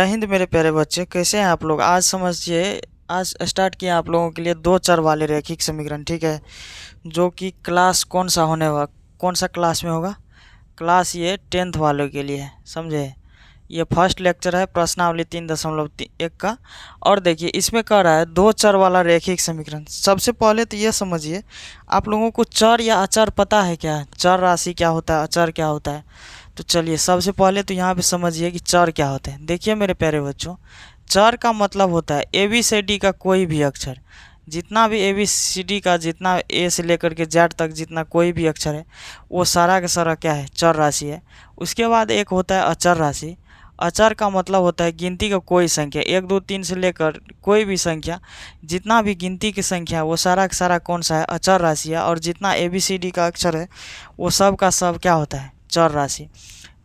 जय हिंद मेरे प्यारे बच्चे, कैसे हैं आप लोग। आज समझिए, आज स्टार्ट किया आप लोगों के लिए दो चर वाले रैखिक समीकरण, ठीक है। जो कि क्लास कौन सा होने वाला, कौन सा क्लास में होगा, क्लास ये 10th वालों के लिए है, समझे। ये फर्स्ट लेक्चर है प्रश्नावली 3.1 का। और देखिए इसमें कह रहा है दो चर वाला रैखिक समीकरण। सबसे पहले तो ये समझिए, आप लोगों को चर या अचर पता है क्या, चर राशि क्या होता है, अचर क्या होता है। तो चलिए सबसे पहले तो यहाँ पे समझिए कि चर क्या होते हैं। देखिए मेरे प्यारे बच्चों, चर का मतलब होता है ए बी सी डी का कोई भी अक्षर, जितना भी ए बी सी डी का, जितना ए से लेकर के जेड तक जितना कोई भी अक्षर है, वो सारा का सारा क्या है, चर राशि है। उसके बाद एक होता है अचर राशि। अचर का मतलब होता है गिनती का कोई संख्या, 1 2 3 से लेकर कोई भी संख्या, जितना भी गिनती की संख्या है वो सारा का सारा कौन सा है, अचर राशि है। और जितना ए बी सी डी का अक्षर है वो सब का सब क्या होता है, चर राशि।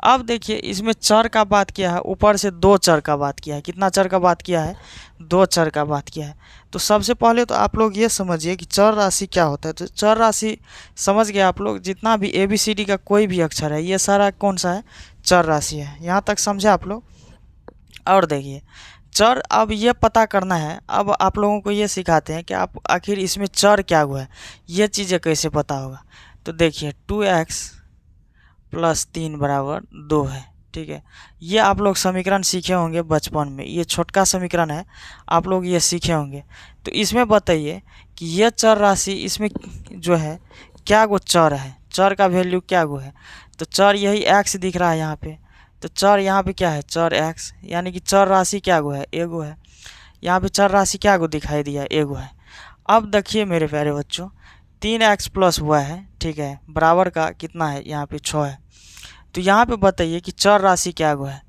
अब देखिए इसमें चर का बात किया है, ऊपर से दो चर का बात किया है। कितना चर का बात किया है, दो चर का बात किया है। तो सबसे पहले तो आप लोग ये समझिए कि चर राशि क्या होता है। तो चर राशि समझ गए आप लोग, जितना भी ए बी सी डी का कोई भी अक्षर है ये सारा कौन सा है, चर राशि है। यहाँ तक समझे आप लोग। और देखिए चर, अब ये पता करना है, अब आप लोगों को ये सिखाते हैं कि आप आखिर इसमें चर क्या हुआ है, ये चीज़ें कैसे पता होगा। तो देखिए 2x + 3 = 2 है, ठीक है। ये आप लोग समीकरण सीखे होंगे बचपन में, ये छोटका समीकरण है, आप लोग ये सीखे होंगे। तो इसमें बताइए कि ये चर राशि इसमें जो है क्या गो चर है, चर का वैल्यू क्या गो है। तो चर यही x दिख रहा है यहाँ पे। तो चर यहाँ पे क्या है, चर x, यानी कि चर राशि क्या गो है, एगो है। यहाँ पे चर राशि क्या गो दिखाई दिया, एगो है। अब देखिए मेरे प्यारे बच्चों, 3x + y है, ठीक है, बराबर का कितना है, यहाँ पे 6 है। तो यहाँ पे बताइए कि चर राशि क्या गो है।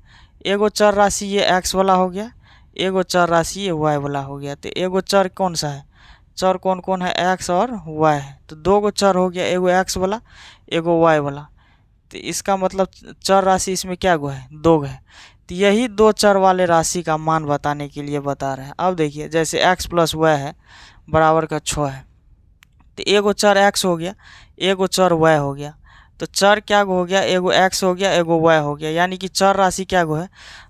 एगो चर राशि ये x वाला हो गया, एगो चर राशि ये y वाला हो गया। तो एगो चर कौन सा है, चर कौन कौन है, x और y है। तो दो गो चर हो गया, एगो x वाला एगो y वाला। तो इसका मतलब चर राशि इसमें क्या गो है, दो है। तो यही दो चर वाले राशि का मान बताने के लिए बता रहे हैं। अब देखिए जैसे x + y है बराबर का 6 है। तो एगो चर x हो गया, एगो चर y हो गया। तो चर क्या गो हो गया, एगो x हो गया, एगो y हो गया, यानी कि चर राशि क्या गो है,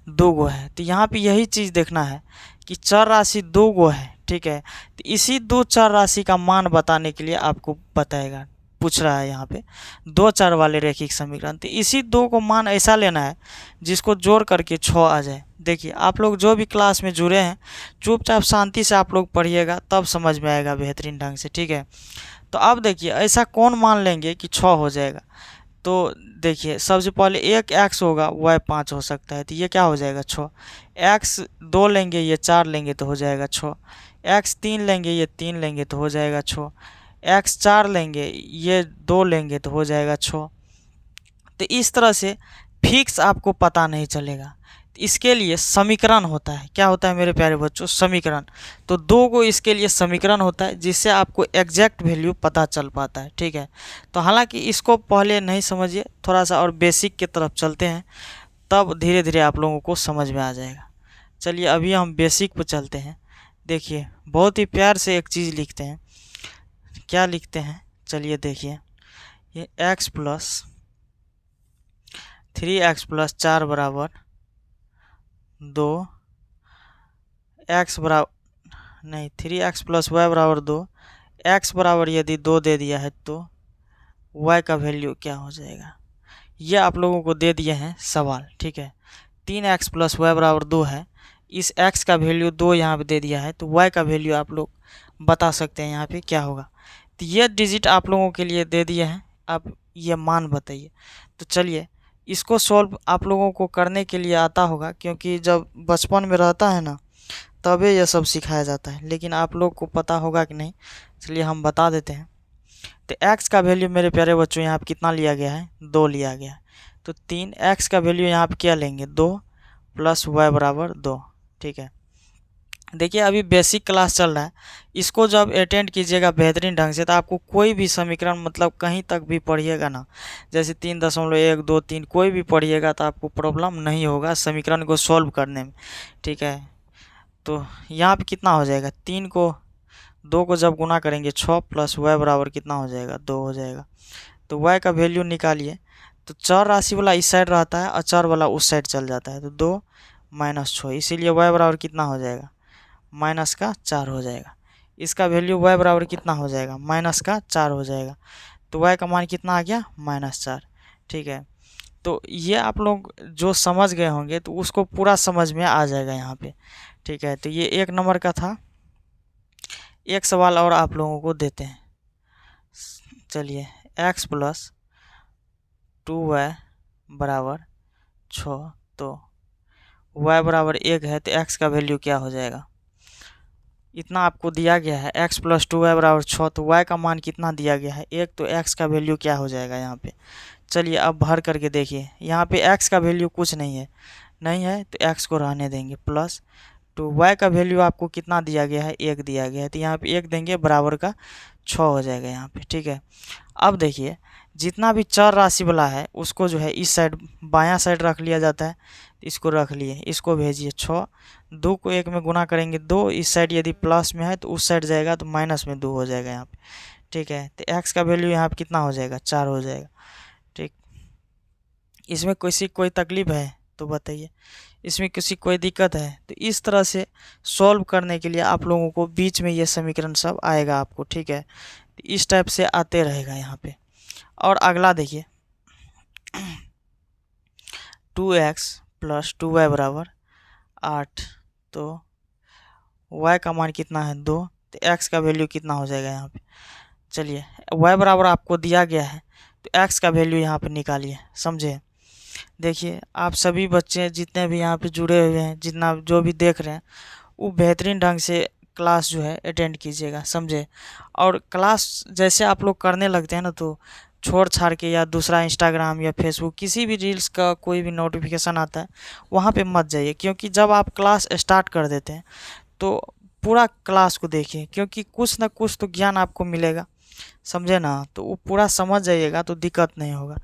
दो गो है। तो यहाँ पे यही चीज़ देखना है कि चर राशि दो गो है, ठीक है। तो इसी दो चर राशि का मान बताने के लिए आपको बताएगा, पूछ रहा है यहाँ पे दो चर वाले रैखिक समीकरण। तो इसी दो को मान ऐसा लेना है जिसको जोड़ करके 6 आ जाए। देखिए आप लोग जो भी क्लास में जुड़े हैं, चुपचाप शांति से आप लोग पढ़िएगा, तब समझ में आएगा बेहतरीन ढंग से, ठीक है। तो अब देखिए ऐसा कौन मान लेंगे कि 6 हो जाएगा। तो देखिए सबसे पहले एक x होगा, y 5 हो सकता है, तो ये क्या हो जाएगा 6। x 2 लेंगे, ये 4 लेंगे तो हो जाएगा 6। x 3 लेंगे, ये 3 लेंगे तो हो जाएगा 6। x 4 लेंगे, ये 2 लेंगे तो हो जाएगा 6। तो इस तरह से फिक्स आपको पता नहीं चलेगा। इसके लिए समीकरण होता है, क्या होता है मेरे प्यारे बच्चों, समीकरण। तो दो गो इसके लिए समीकरण होता है जिससे आपको एग्जैक्ट वैल्यू पता चल पाता है, ठीक है। तो हालांकि इसको पहले नहीं समझिए, थोड़ा सा और बेसिक की तरफ चलते हैं, तब धीरे धीरे आप लोगों को समझ में आ जाएगा। चलिए अभी हम बेसिक पर चलते हैं। देखिए बहुत ही प्यार से एक चीज़ लिखते हैं, क्या लिखते हैं, चलिए देखिए, ये x + 3x + 4 = 2, x बराबर नहीं, 3x + y = 2, x बराबर यदि 2 दे दिया है तो y का वैल्यू क्या हो जाएगा, ये आप लोगों को दे दिए हैं सवाल, ठीक है। 3x + y = 2 है, इस x का वैल्यू 2 यहाँ पे दे दिया है, तो y का वैल्यू आप लोग बता सकते हैं यहाँ पे क्या होगा। तो ये डिजिट आप लोगों के लिए दे दिए हैं, अब ये मान बताइए। तो चलिए इसको सॉल्व आप लोगों को करने के लिए आता होगा, क्योंकि जब बचपन में रहता है ना तभी यह सब सिखाया जाता है, लेकिन आप लोग को पता होगा कि नहीं, चलिए हम बता देते हैं। तो x का वैल्यू मेरे प्यारे बच्चों यहाँ पे कितना लिया गया है, 2 लिया गया है। तो 3x का वैल्यू यहाँ पे क्या लेंगे, 2 + y = 2, ठीक है। देखिए अभी बेसिक क्लास चल रहा है, इसको जब अटेंड कीजिएगा बेहतरीन ढंग से, तो आपको कोई भी समीकरण मतलब कहीं तक भी पढ़िएगा ना, जैसे 3.1 2 3 कोई भी पढ़िएगा तो आपको प्रॉब्लम नहीं होगा समीकरण को सॉल्व करने में, ठीक है। तो यहाँ पे कितना हो जाएगा, 3 को 2 को जब गुना करेंगे 6 + y बराबर कितना हो जाएगा, 2 हो जाएगा। तो y का वैल्यू निकालिए। तो चर राशि वाला इस साइड रहता है और चर वाला उस साइड चल जाता है, तो 2 -6, इसीलिए y बराबर कितना हो जाएगा, -4 हो जाएगा। इसका वैल्यू y बराबर कितना हो जाएगा, -4 हो जाएगा। तो y का मान कितना आ गया, -4। ठीक है, तो ये आप लोग जो समझ गए होंगे तो उसको पूरा समझ में आ जाएगा यहाँ पे। ठीक है, तो ये 1 नंबर का था। एक सवाल और आप लोगों को देते हैं। चलिए, x + 2y बराबर 6, तो y बराबर 1 है तो x का वैल्यू क्या हो जाएगा, इतना आपको दिया गया है। x + 2y बराबर 6, तो y का मान कितना दिया गया है, 1, तो x का वैल्यू क्या हो जाएगा यहाँ पे। चलिए अब भर करके देखिए, यहाँ पे x का वैल्यू कुछ नहीं है तो x को रहने देंगे, प्लस तो y का वैल्यू आपको कितना दिया गया है, 1 दिया गया है, तो यहाँ पे 1 देंगे, बराबर का 6 हो जाएगा यहाँ पे। ठीक है, अब देखिए जितना भी चर राशि वाला है उसको जो है इस साइड बायां साइड रख लिया जाता है। इसको रख लिए, इसको भेजिए 6, 2 को 1 में गुना करेंगे 2, इस साइड यदि प्लस में है तो उस साइड जाएगा तो माइनस में 2 हो जाएगा यहाँ पे। ठीक है, तो x का वैल्यू यहाँ पे कितना हो जाएगा, 4 हो जाएगा। ठीक, इसमें कोई तकलीफ है तो बताइए, इसमें किसी कोई दिक्कत है तो इस तरह से सॉल्व करने के लिए आप लोगों को बीच में ये समीकरण सब आएगा आपको। ठीक है, इस टाइप से आते रहेगा यहाँ पे। और अगला देखिए, 2x + 2y बराबर 8, तो y का मान कितना है, 2, तो x का वैल्यू कितना हो जाएगा यहाँ पे। चलिए, y बराबर आपको दिया गया है तो x का वैल्यू यहाँ पे निकालिए, समझे। देखिए आप सभी बच्चे जितने भी यहाँ पे जुड़े हुए हैं, जितना जो भी देख रहे हैं, वो बेहतरीन ढंग से क्लास जो है अटेंड कीजिएगा, समझे। और क्लास जैसे आप लोग करने लगते हैं ना, तो छोड़ छाड़ के या दूसरा इंस्टाग्राम या फेसबुक किसी भी रील्स का कोई भी नोटिफिकेशन आता है वहाँ पे मत जाइए, क्योंकि जब आप क्लास स्टार्ट कर देते हैं तो पूरा क्लास को देखिए, क्योंकि कुछ ना कुछ तो ज्ञान आपको मिलेगा, समझे ना। तो वो पूरा समझ जाइएगा तो दिक्कत नहीं होगा।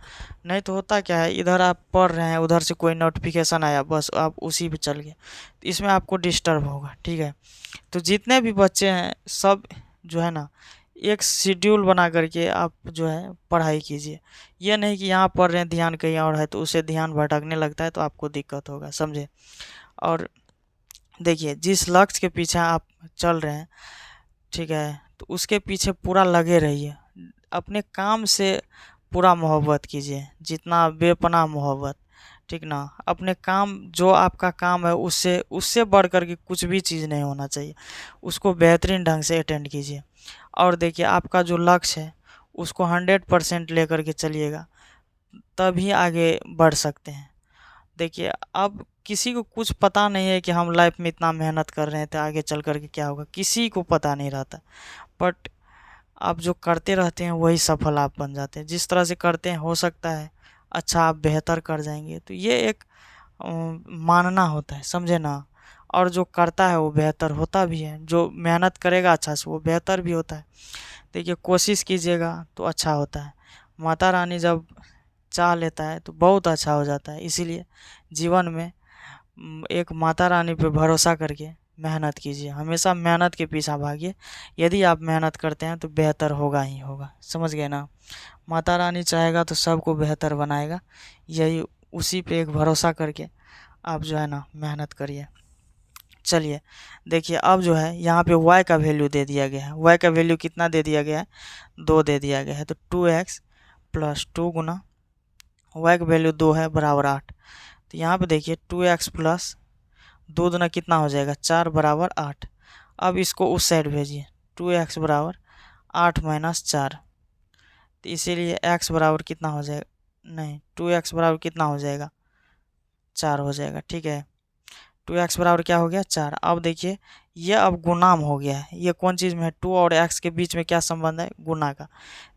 नहीं तो होता क्या है, इधर आप पढ़ रहे हैं, उधर से कोई नोटिफिकेशन आया, बस आप उसी पे चल गए, तो इसमें आपको डिस्टर्ब होगा। ठीक है, तो जितने भी बच्चे हैं सब जो है ना, एक शेड्यूल बना करके आप जो है पढ़ाई कीजिए। ये नहीं कि यहाँ पढ़ रहे हैं ध्यान कहीं और है तो उसे ध्यान भटकने लगता है तो आपको दिक्कत होगा, समझे। और देखिए जिस लक्ष्य के पीछे आप चल रहे हैं, ठीक है, तो उसके पीछे पूरा लगे रहिए। अपने काम से पूरा मोहब्बत कीजिए, जितना बेपनाह मोहब्बत, ठीक ना। अपने काम, जो आपका काम है उससे उससे बढ़ कर के कुछ भी चीज़ नहीं होना चाहिए, उसको बेहतरीन ढंग से अटेंड कीजिए। और देखिए आपका जो लक्ष्य है उसको 100% लेकर के चलिएगा, तभी आगे बढ़ सकते हैं। देखिए अब किसी को कुछ पता नहीं है कि हम लाइफ में इतना मेहनत कर रहे हैं तो आगे चल कर के क्या होगा, किसी को पता नहीं रहता। बट आप जो करते रहते हैं वही सफल आप बन जाते हैं। जिस तरह से करते हैं हो सकता है अच्छा आप बेहतर कर जाएंगे, तो ये एक मानना होता है, समझे ना। और जो करता है वो बेहतर होता भी है, जो मेहनत करेगा अच्छा से वो बेहतर भी होता है। देखिए कोशिश कीजिएगा तो अच्छा होता है। माता रानी जब चाह लेता है तो बहुत अच्छा हो जाता है। इसीलिए जीवन में एक माता रानी पे भरोसा करके मेहनत कीजिए, हमेशा मेहनत के पीछे भागिए। यदि आप मेहनत करते हैं तो बेहतर होगा ही होगा, समझ गए ना। माता रानी चाहेगा तो सबको बेहतर बनाएगा, यही उसी पे एक भरोसा करके आप जो है ना मेहनत करिए। चलिए देखिए अब जो है यहाँ पे y का वैल्यू दे दिया गया है। y का वैल्यू कितना दे दिया गया है, 2 दे दिया गया है। तो 2x + 2 गुना y का वैल्यू 2 है बराबर 8। तो यहाँ पे देखिए 2x + 2 दूना कितना हो जाएगा, 4 बराबर 8। अब इसको उस साइड भेजिए, 2x बराबर 8 - 4, तो इसीलिए x बराबर कितना हो जाएगा, नहीं 2x बराबर कितना हो जाएगा, 4 हो जाएगा। ठीक है, 2x बराबर क्या हो गया, 4। अब देखिए ये अब गुणाम हो गया है। ये कौन चीज़ में है, 2 और x के बीच में क्या संबंध है, गुना का।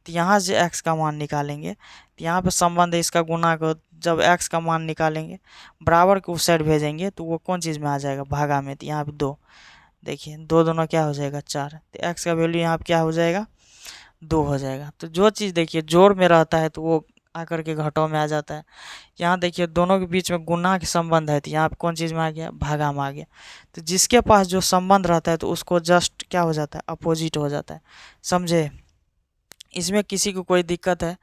तो यहाँ से x का मान निकालेंगे तो यहाँ पे संबंध है इसका गुना का। जब x का मान निकालेंगे बराबर के उस साइड भेजेंगे तो वो कौन चीज़ में आ जाएगा, भागा में। तो यहाँ पे 2, देखिए 2 दोनों क्या हो जाएगा, 4। तो x का वैल्यू यहाँ पे क्या हो जाएगा, 2 हो जाएगा। तो जो चीज़ देखिए जोड़ में रहता है तो वो आकर के घटों में आ जाता है। यहाँ देखिए दोनों के बीच में गुना के संबंध है तो यहाँ पे कौन चीज़ में आ गया, भागा में आ गया। तो जिसके पास जो संबंध रहता है तो उसको जस्ट क्या हो जाता है, अपोजिट हो जाता है, समझे। इसमें किसी को कोई दिक्कत है।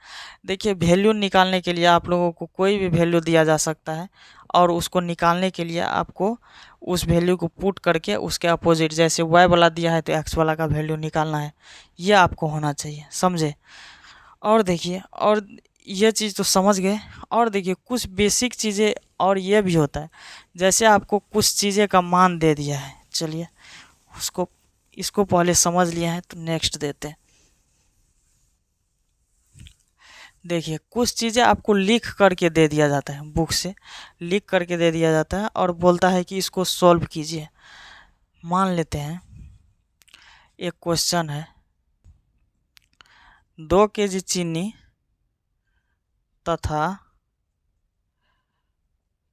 देखिए वैल्यू निकालने के लिए आप लोगों को कोई भी वैल्यू दिया जा सकता है और उसको निकालने के लिए आपको उस वैल्यू को पुट करके उसके अपोजिट, जैसे y वाला दिया है तो x वाला का वैल्यू निकालना है, ये आपको होना चाहिए, समझे। और देखिए, और ये चीज़ तो समझ गए। और देखिए कुछ बेसिक चीज़ें और ये भी होता है, जैसे आपको कुछ चीज़ें का मान दे दिया है, चलिए उसको, इसको पहले समझ लिया है तो नेक्स्ट देते हैं। देखिए कुछ चीज़ें आपको लिख करके दे दिया जाता है, बुक से लिख करके दे दिया जाता है और बोलता है कि इसको सॉल्व कीजिए। मान लेते हैं एक क्वेश्चन है, 2 kg चीनी तथा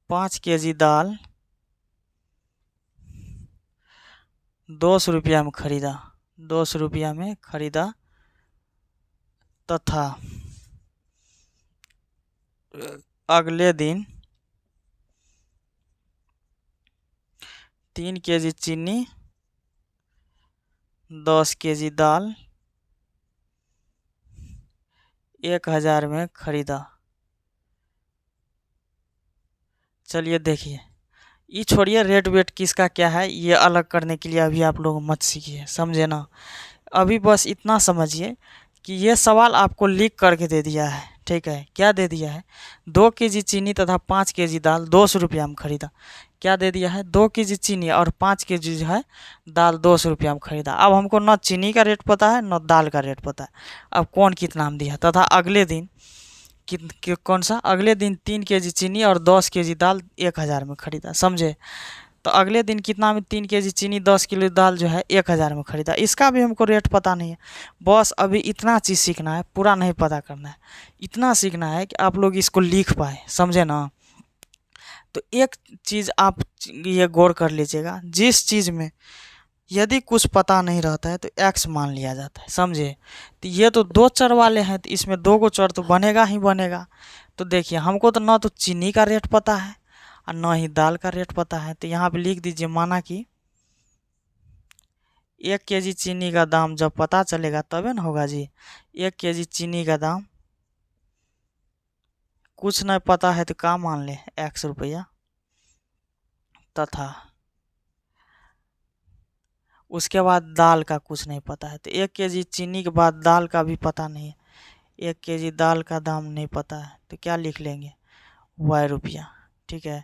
5 kg दाल 200 रुपया में खरीदा, 200 रुपया में खरीदा तथा अगले दिन 3 kg चीनी 10 kg दाल 1000 में खरीदा। चलिए देखिए, ये छोड़िए रेट वेट किसका क्या है, ये अलग करने के लिए अभी आप लोग मत सीखिए, समझे ना। अभी बस इतना समझिए कि ये सवाल आपको लिख करके दे दिया है, ठीक है। क्या दे दिया है, 2 kg चीनी तथा 5 kg दाल 200 रुपया में खरीदा। क्या दे दिया है, 2 kg चीनी और 5 kg जो है दाल 200 रुपया में खरीदा। अब हमको न चीनी का रेट पता है न दाल का रेट पता है, अब कौन कितना में दिया। तथा अगले दिन कौन सा, अगले दिन 3 kg चीनी और 10 kg दाल 1000 में खरीदा, समझे। तो अगले दिन कितना में 3 kg चीनी 10 किलो दाल जो है 1000 में खरीदा, इसका भी हमको रेट पता नहीं है। बस अभी इतना चीज़ सीखना है, पूरा नहीं पता करना है, इतना सीखना है कि आप लोग इसको लिख पाए, समझे ना। तो एक चीज़ आप ये गौर कर लीजिएगा, जिस चीज़ में यदि कुछ पता नहीं रहता है तो एक्स मान लिया जाता है, समझे। तो ये तो दो चर वाले हैं तो इसमें दो को चर तो बनेगा ही बनेगा। तो देखिए हमको तो ना तो चीनी का रेट पता है और ना ही दाल का रेट पता है, तो यहाँ पे लिख दीजिए, माना कि 1 kg चीनी का दाम जब पता चलेगा तबे ना होगा जी। 1 kg चीनी का दाम कुछ नहीं पता है तो क्या मान ले, 100 रुपया। तथा उसके बाद दाल का कुछ नहीं पता है, तो 1 kg चीनी के बाद दाल का भी पता नहीं है, 1 kg दाल का दाम नहीं पता है तो क्या लिख लेंगे, y रुपया, ठीक है।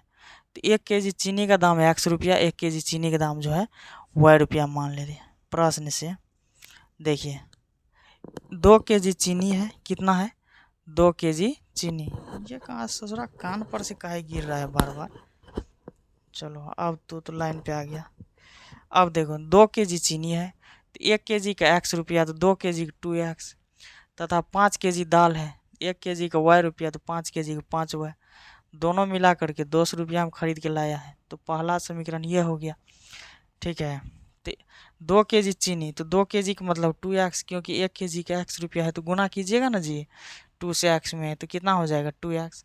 तो 1 kg चीनी का दाम है 100 रुपया, 1 kg चीनी का दाम जो है y रुपया मान ले रहे प्रश्न से। देखिए 2 kg चीनी है, कितना है, 2 kg चीनी। ये कहाँ ससुरा कान पर से काहे गिर रहा है बार बार। चलो अब तो लाइन पे आ गया। अब देखो 2 kg चीनी है तो 1 kg का 100 रुपया, तो 2 kg का 2x, तथा 5 kg दाल है, 1 kg का y रुपया तो 5 kg का 5y, दोनों मिला करके 200 रुपया में खरीद के लाया है। तो पहला समीकरण ये हो गया, ठीक है। तो 2 kg चीनी तो 2 kg का मतलब 2x, क्योंकि 1 kg का 100 रुपया है तो गुना कीजिएगा ना जी, 2 से x में तो कितना हो जाएगा 2x।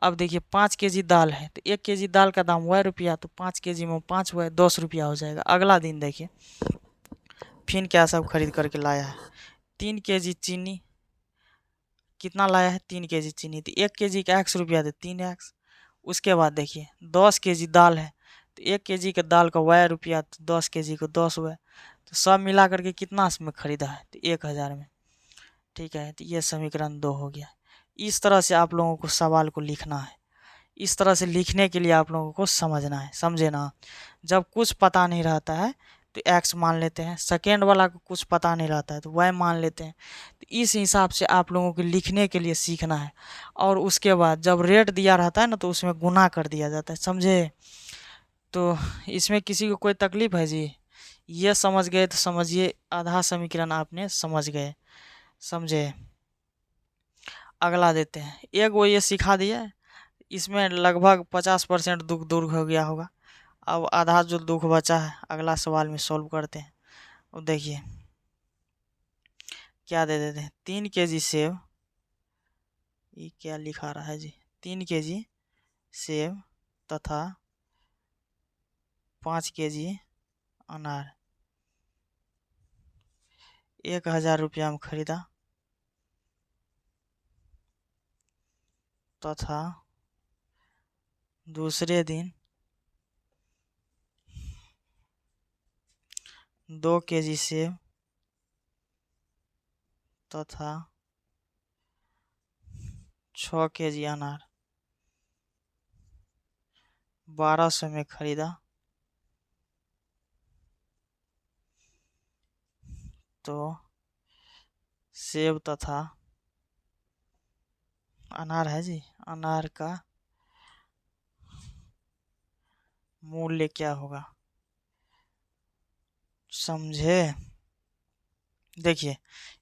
अब देखिए 5 kg दाल है तो 1 kg दाल का दाम y रुपया, तो 5 kg में 5y 200 रुपया हो जाएगा। अगला दिन देखिए फिर क्या सब खरीद करके लाया है, 3 kg चीनी, कितना लाया है 3 kg चीनी, तो 1 kg का 100 रुपया, तो 3x। उसके बाद देखिए 10 kg दाल है तो 1 kg के दाल का y रुपया, तो 10 kg को 10y, तो सब मिला करके कितना इसमें खरीदा है, तो 1000 में, ठीक है। तो ये समीकरण 2 हो गया। इस तरह से आप लोगों को सवाल को लिखना है, इस तरह से लिखने के लिए आप लोगों को समझना है, समझे ना। जब कुछ पता नहीं रहता है तो x मान लेते हैं, सेकेंड वाला को कुछ पता नहीं रहता है तो y मान लेते हैं। तो इस हिसाब से आप लोगों को लिखने के लिए सीखना है। और उसके बाद जब रेट दिया रहता है ना तो उसमें गुना कर दिया जाता है, समझे। तो इसमें किसी को कोई तकलीफ है जी, ये समझ गए तो समझिए आधा समीकरण आपने समझ गए, समझे। अगला देते हैं, एक वो ये सिखा दिया, इसमें लगभग 50% दुख दूर हो गया होगा। अब आधा जो दुख बचा है अगला सवाल में सॉल्व करते हैं। अब देखिए क्या दे देते हैं, 3 kg सेब, ये क्या लिखा रहा है जी, 3 kg सेब तथा 5 kg अनार 1000 रुपया में खरीदा तथा दूसरे दिन 2 केजी सेब तथा 6 केजी अनार 1200 में खरीदा तो सेब तथा अनार है जी, अनार का मूल्य क्या होगा, समझे। देखिए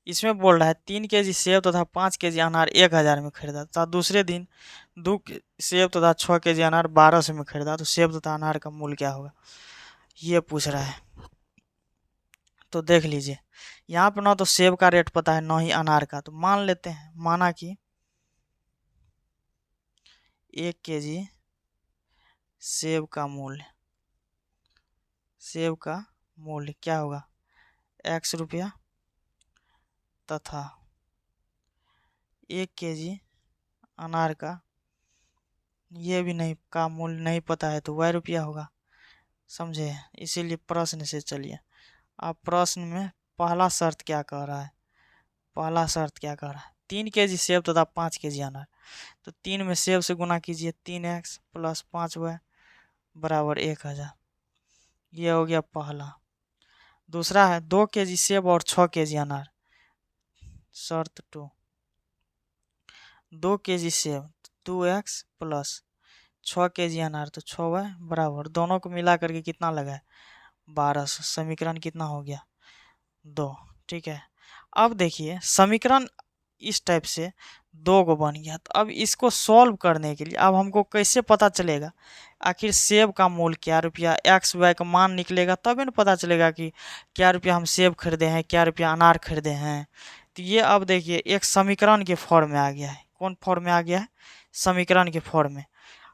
इसमें बोल रहा है 3 केजी सेब तथा 5 केजी अनार 1000 में खरीदा तथा दूसरे दिन सेब तथा 6 केजी अनार 1200 में खरीदा, तो सेब तथा अनार का मूल्य क्या होगा, ये पूछ रहा है। तो देख लीजिए यहाँ पे ना तो सेब का रेट पता है ना ही अनार का, तो मान लेते हैं, माना कि 1 केजी सेब का मूल्य क्या होगा, x रुपया तथा 1 केजी अनार का, ये भी नहीं का मूल्य नहीं पता है तो y रुपया होगा, समझे। इसीलिए प्रश्न से चलिए, अब प्रश्न में पहला शर्त क्या कह रहा है, 3 केजी सेब तथा 5 केजी अनार, तो 3 में सेब से गुना कीजिए, 3x प्लस 5y बराबर 1000, ये हो गया पहला। दूसरा है 2 केजी सेब और 6 केजी अनार, शर्त 2, 2 केजी सेब 2x प्लस 6 केजी अनार तो 6y बराबर, दोनों को मिला करके कितना लगा है 1200, समीकरण कितना हो गया 2, ठीक है। अब देखिए समीकरण इस टाइप से 2 को बन गया, तो अब इसको सॉल्व करने के लिए अब हमको कैसे पता चलेगा आखिर सेब का मूल्य क्या रुपया, एक्स वाई का मान निकलेगा तभी ना पता चलेगा कि क्या रुपया हम सेब खरीदे हैं, क्या रुपया अनार खरीदे हैं। तो ये अब देखिए एक समीकरण के फॉर्म में आ गया है, कौन फॉर्म में आ गया है, समीकरण के फॉर्म में।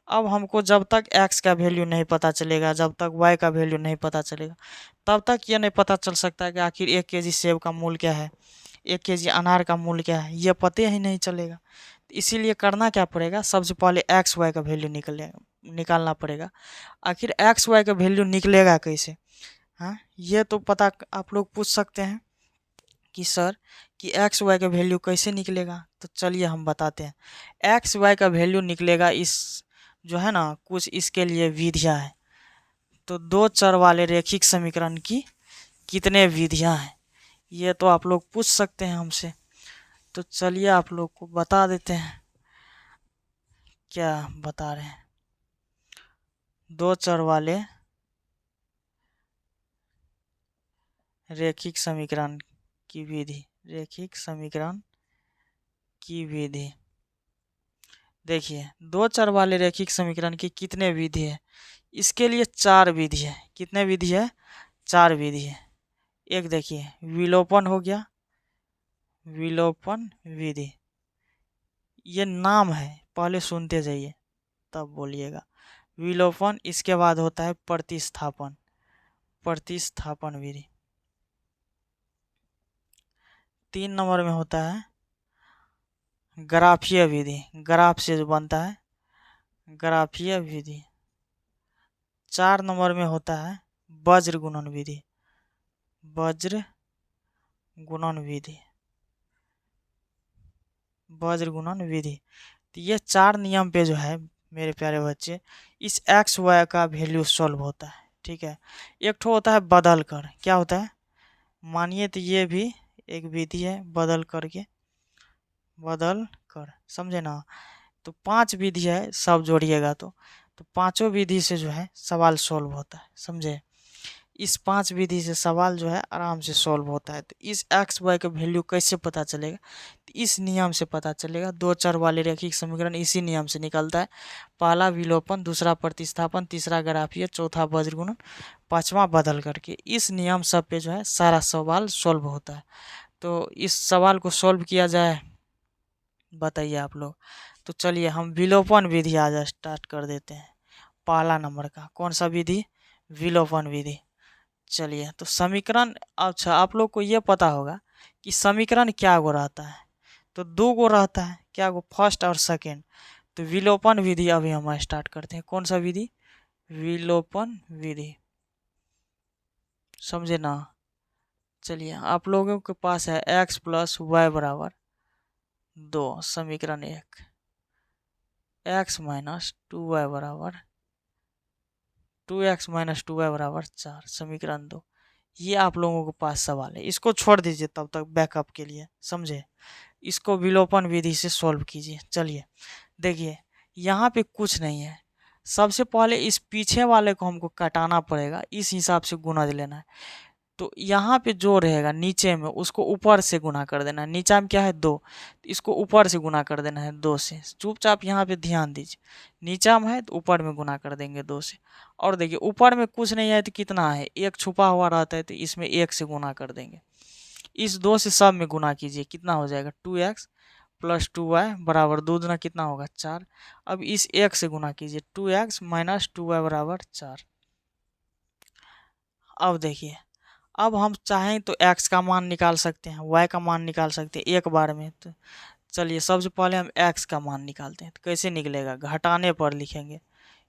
अब हमको जब तक x का वैल्यू नहीं पता चलेगा, जब तक y का वैल्यू नहीं पता चलेगा, तब तक ये नहीं पता चल सकता कि आखिर 1 केजी सेब का मूल्य क्या है, 1 केजी अनार का मूल्य क्या है, ये पते ही नहीं चलेगा। इसीलिए करना क्या पड़ेगा, सबसे पहले एक्स वाई का वैल्यू निकालना पड़ेगा। आखिर एक्स वाई का वैल्यू निकलेगा कैसे, हाँ ये तो पता आप लोग पूछ सकते हैं कि सर कि एक्स वाई का वैल्यू कैसे निकलेगा, तो चलिए हम बताते हैं। एक्स वाई का वैल्यू निकलेगा इस जो है ना, कुछ इसके लिए विधियां हैं। तो 2 चर वाले रेखिक समीकरण की कितने विधियां हैं, ये तो आप लोग पूछ सकते हैं हमसे। तो चलिए आप लोग को बता देते हैं, क्या बता रहे हैं, 2 चर वाले रेखिक समीकरण की विधि, देखिए 2 चर वाले रेखिक समीकरण की कितने विधि है, इसके लिए 4 विधि है। कितने विधि है, 4 विधि है। एक देखिए विलोपन हो गया, विलोपन विधि, ये नाम है पहले सुनते जाइए तब बोलिएगा, विलोपन। इसके बाद होता है प्रतिस्थापन विधि। 3 नंबर में होता है ग्राफीय विधि, ग्राफ से जो बनता है ग्राफीय विधि। 4 नंबर में होता है वज्र गुणन विधि, वज्र गुणन विधि। तो ये 4 नियम पे जो है मेरे प्यारे बच्चे, इस एक्स वाई का वैल्यू सॉल्व होता है, ठीक है। एक ठो होता है बदल कर, क्या होता है, मानिए तो ये भी एक विधि है, बदल कर, समझे ना। तो 5 विधि है, सब जोड़िएगा तो पांचों विधि से जो है सवाल सॉल्व होता है, समझे। इस 5 विधि से सवाल जो है आराम से सॉल्व होता है। तो इस एक्स वाई का वैल्यू कैसे पता चलेगा, तो इस नियम से पता चलेगा। 2 चर वाले रेखिक समीकरण इसी नियम से निकलता है, पहला विलोपन, दूसरा प्रतिस्थापन, तीसरा ग्राफीय, चौथा वज्रगुणन, पांचवा बदल करके। इस नियम सब पे जो है सारा सवाल सॉल्व होता है। तो इस सवाल को सॉल्व किया जाए, बताइए आप लोग। तो चलिए हम विलोपन विधि आज स्टार्ट कर देते हैं। पहला नंबर का कौन सा विधि, विलोपन विधि। चलिए तो समीकरण, अच्छा आप लोग को ये पता होगा कि समीकरण क्या गो रहता है, तो 2 गो रहता है, क्या गो, फर्स्ट और सेकेंड। तो विलोपन विधि अभी हम स्टार्ट करते हैं। कौन सा विधि? विलोपन विधि, समझे ना। चलिए, आप लोगों के पास है x प्लस वाई बराबर 2, समीकरण 1, x माइनस 2y बराबर 2x माइनस 2y बराबर 4, समीकरण 2। ये आप लोगों के पास सवाल है, इसको छोड़ दीजिए तब तक बैकअप के लिए, समझे। इसको विलोपन विधि से सॉल्व कीजिए। चलिए देखिए, यहाँ पे कुछ नहीं है। सबसे पहले इस पीछे वाले को हमको काटाना पड़ेगा, इस हिसाब से गुना लेना है। तो यहाँ पे जो रहेगा नीचे में, उसको ऊपर से गुना कर देना है। नीचा में क्या है 2, तो इसको ऊपर से गुना कर देना है 2 से। चुपचाप यहाँ पे ध्यान दीजिए, नीचा में है तो ऊपर में गुना कर देंगे 2 से। और देखिए ऊपर में कुछ नहीं है तो कितना है, 1 छुपा हुआ रहता है, तो इसमें 1 से गुना कर देंगे। इस 2 से सब में गुना कीजिए, कितना हो जाएगा 2x प्लस 2y बराबर 2 दूना कितना होगा 4। अब इस 1 से गुना कीजिए, 2x माइनस 2y बराबर 4। अब देखिए, अब हम चाहें तो x का मान निकाल सकते हैं, y का मान निकाल सकते हैं एक बार में। तो चलिए सबसे पहले हम x का मान निकालते हैं। तो कैसे निकलेगा, घटाने पर लिखेंगे,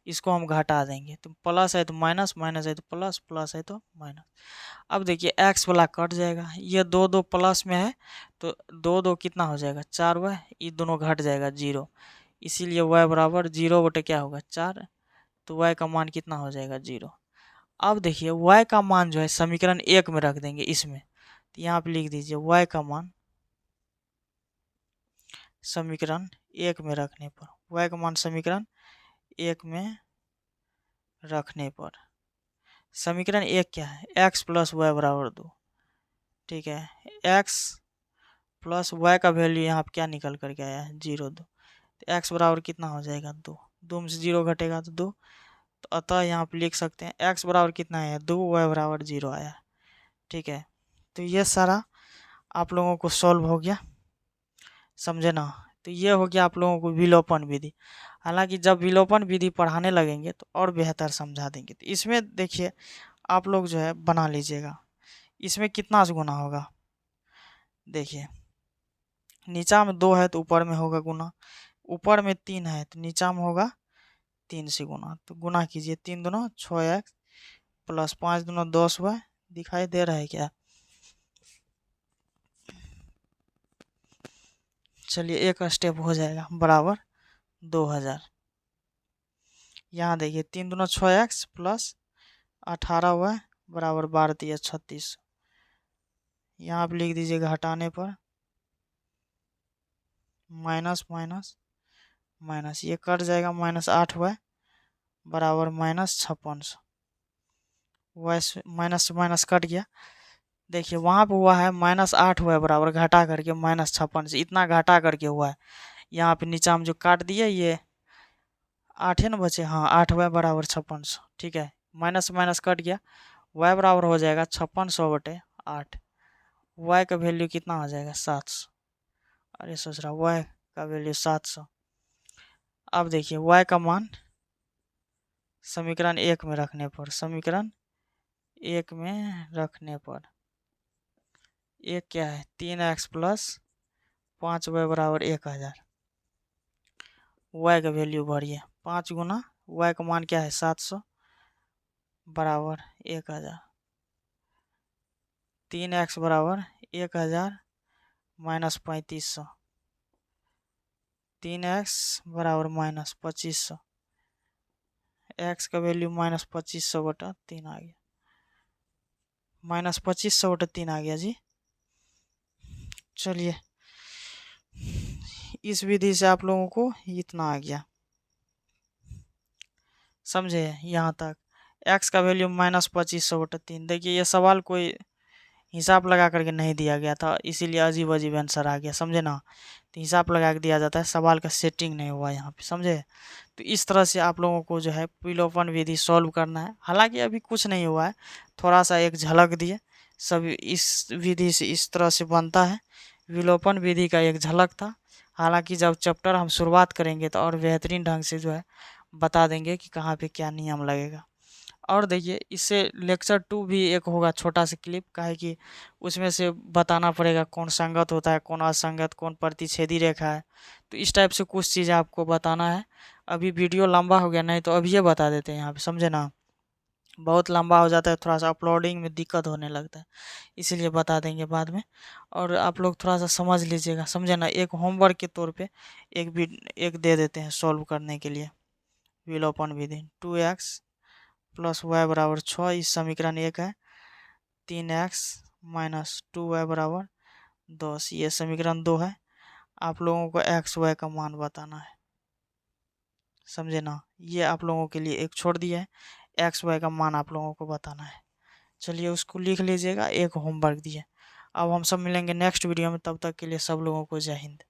इसको हम घटा देंगे। तो प्लस है तो माइनस, माइनस है तो प्लस, प्लस है तो माइनस। अब देखिए x वाला कट जाएगा, ये 2 2 प्लस में है तो 2 2 कितना हो जाएगा 4y, ये दोनों घट जाएगा 0, इसीलिए y बराबर 0 बटे क्या होगा 4। तो y का मान कितना हो जाएगा 0। अब देखिए y का मान जो है समीकरण 1 में रख देंगे इसमें। तो यहाँ पे लिख दीजिए y का मान समीकरण 1 में रखने पर, y का मान समीकरण 1 में रखने पर समीकरण 1 क्या है, x प्लस वाई बराबर 2। ठीक है, x प्लस वाई का वैल्यू यहाँ पे क्या निकल करके आया है 0 2। तो x बराबर कितना हो जाएगा 2, 2 में से 0 घटेगा तो 2। तो अतः यहाँ पे लिख सकते हैं x बराबर कितना है 2, y बराबर 0 आया। ठीक है, तो ये सारा आप लोगों को सॉल्व हो गया, समझे ना। तो ये हो गया आप लोगों को विलोपन विधि। हालांकि जब विलोपन विधि पढ़ाने लगेंगे तो और बेहतर समझा देंगे। तो इसमें देखिए आप लोग जो है बना लीजिएगा, इसमें कितना से गुना होगा। देखिए नीचा में 2 है तो ऊपर में होगा गुना, ऊपर में 3 है तो नीचा में होगा 3 से गुना। तो गुना कीजिए, 3 दूना 6x प्लस 5 दूना 10y, दिखाई दे रहा है क्या। चलिए एक स्टेप हो जाएगा बराबर 2000। यहाँ देखिए 3 दूना 6x प्लस 18y बराबर 12 3 36। यहाँ पे लिख दीजिएगा हटाने पर माइनस माइनस माइनस, ये कट जाएगा माइनस 8y बराबर माइनस 56। वाई माइनस से माइनस कट गया। देखिए वहाँ पे हुआ है माइनस 8y बराबर घटा करके माइनस 56 से, इतना घटा करके हुआ है। यहाँ पे नीचा में जो काट दिया ये 8 है ना बचे, हाँ 8y बराबर 56। ठीक है, माइनस माइनस कट गया, y बराबर हो जाएगा 5600 बटे 8। y का वैल्यू कितना हो जाएगा 700। अरे सोच रहा y का वैल्यू 700। अब देखिए y का मान समीकरण 1 में रखने पर, समीकरण 1 में रखने पर एक क्या है 3x प्लस 5y बराबर 1000। y का वैल्यू भरिए, 5 गुना y का मान क्या है 700 बराबर 1000। 3x बराबर 1000 माइनस 3500, 3x बराबर माइनस 2500, x का वैल्यू माइनस 2500 बटा 3 आ गया, माइनस 2500 बटा 3 आ गया जी। चलिए इस विधि से आप लोगों को इतना आ गया, समझे यहाँ तक। x का वैल्यू माइनस 2500 बटा 3। देखिए ये सवाल कोई हिसाब लगा करके नहीं दिया गया था, इसीलिए अजीब अजीब आंसर आ गया, समझे ना। तो हिसाब लगा के दिया जाता है, सवाल का सेटिंग नहीं हुआ यहाँ पे, समझे। तो इस तरह से आप लोगों को जो है विलोपन विधि सॉल्व करना है। हालांकि अभी कुछ नहीं हुआ है, थोड़ा सा एक झलक दिए, सब इस विधि से इस तरह से बनता है। विलोपन विधि का एक झलक था। हालांकि जब चैप्टर हम शुरुआत करेंगे तो और बेहतरीन ढंग से जो है बता देंगे कि कहाँ पे क्या नियम लगेगा। और देखिए इससे लेक्चर 2 भी एक होगा छोटा सा क्लिप, काहे कि उसमें से बताना पड़ेगा कौन संगत होता है, कौन असंगत, कौन प्रतिच्छेदी रेखा है। तो इस टाइप से कुछ चीज़ें आपको बताना है। अभी वीडियो लंबा हो गया, नहीं तो अभी ये बता देते हैं यहाँ पे, समझे ना। बहुत लंबा हो जाता है, थोड़ा सा अपलोडिंग में दिक्कत होने लगता है, इसीलिए बता देंगे बाद में। और आप लोग थोड़ा सा समझ लीजिएगा, समझे ना। एक होमवर्क के तौर पे एक दे देते हैं सॉल्व करने के लिए। Will open with in 2x plus Y बराबर 6, इस समीकरण 1 है। 3x माइनस 2y बराबर 10, ये समीकरण 2 है। आप लोगों को एक्स वाई का मान बताना है, समझे ना। ये आप लोगों के लिए एक छोड़ दिया है, एक्स वाई का मान आप लोगों को बताना है। चलिए उसको लिख लीजिएगा, एक होमवर्क दिए। अब हम सब मिलेंगे नेक्स्ट वीडियो में, तब तक के लिए सब लोगों को जय हिंद।